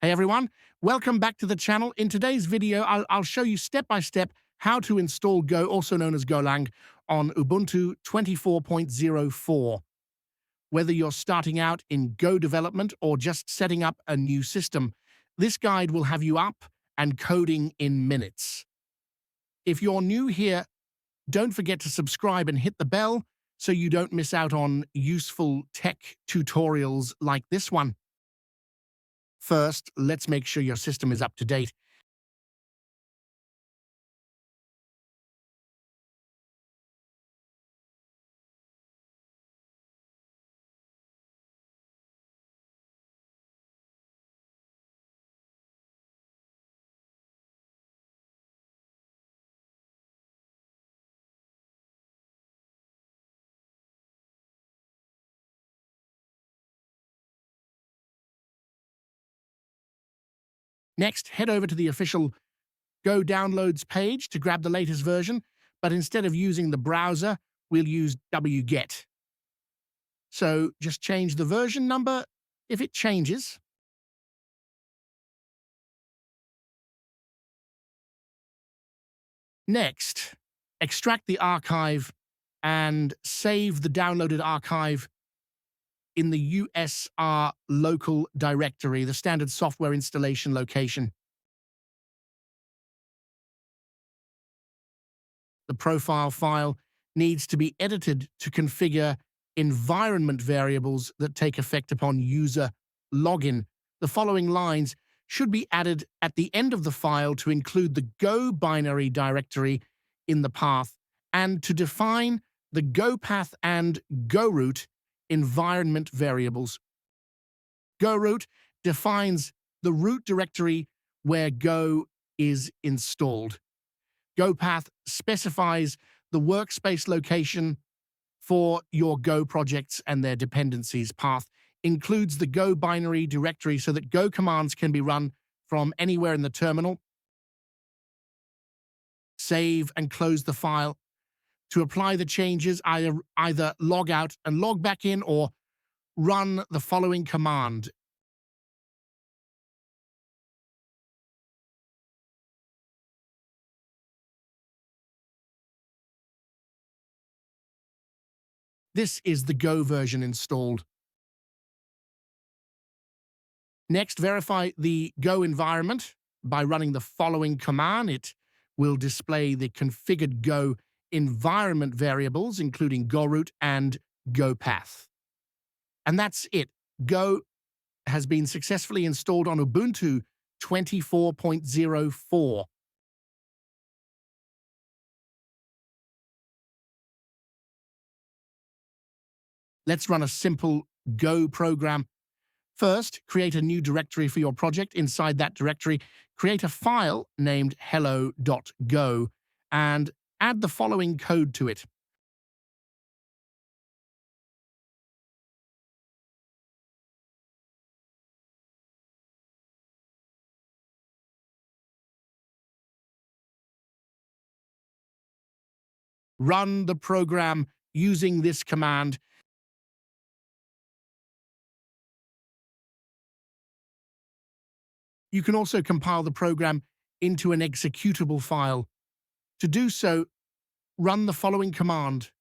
Hey everyone, welcome back to the channel. In today's video, I'll show you step by step how to install Go, also known as Golang, on Ubuntu 24.04. Whether you're starting out in Go development or just setting up a new system, this guide will have you up and coding in minutes. If you're new here, don't forget to subscribe and hit the bell so you don't miss out on useful tech tutorials like this one. First, let's make sure your system is up to date. Next, head over to the official Go Downloads page to grab the latest version, but instead of using the browser, we'll use wget. So just change the version number if it changes. Next, extract the archive and save the downloaded archive in the USR local directory, the standard software installation location. The profile file needs to be edited to configure environment variables that take effect upon user login. The following lines should be added at the end of the file to include the Go binary directory in the path and to define the Go path and Go root environment variables. Go root defines the root directory where Go is installed. Go path specifies the workspace location for your Go projects and their dependencies. Path includes the Go binary directory so that Go commands can be run from anywhere in the terminal. Save and close the file. To apply the changes, either log out and log back in or run the following command. This is the Go version installed. Next, verify the Go environment by running the following command. It will display the configured Go environment variables, including Go root and Go path. And that's it. Go has been successfully installed on Ubuntu 24.04. Let's run a simple Go program. First, create a new directory for your project. Inside that directory, create a file named hello.go and add the following code to it. Run the program using this command. You can also compile the program into an executable file. To do so, run the following command.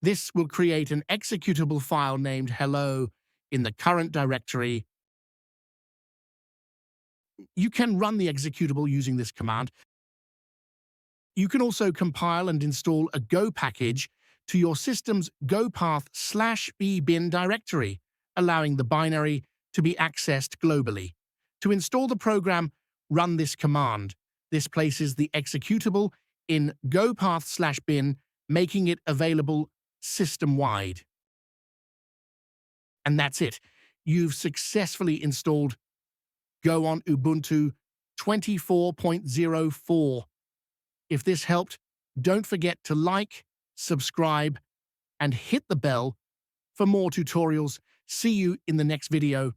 This will create an executable file named hello in the current directory. You can run the executable using this command. You can also compile and install a Go package to your system's Go path /bbin directory, allowing the binary to be accessed globally. To install the program, run this command. This places the executable in Go path /bin, making it available system-wide. And that's it. You've successfully installed Go on Ubuntu 24.04. If this helped, don't forget to like, subscribe, and hit the bell for more tutorials. See you in the next video.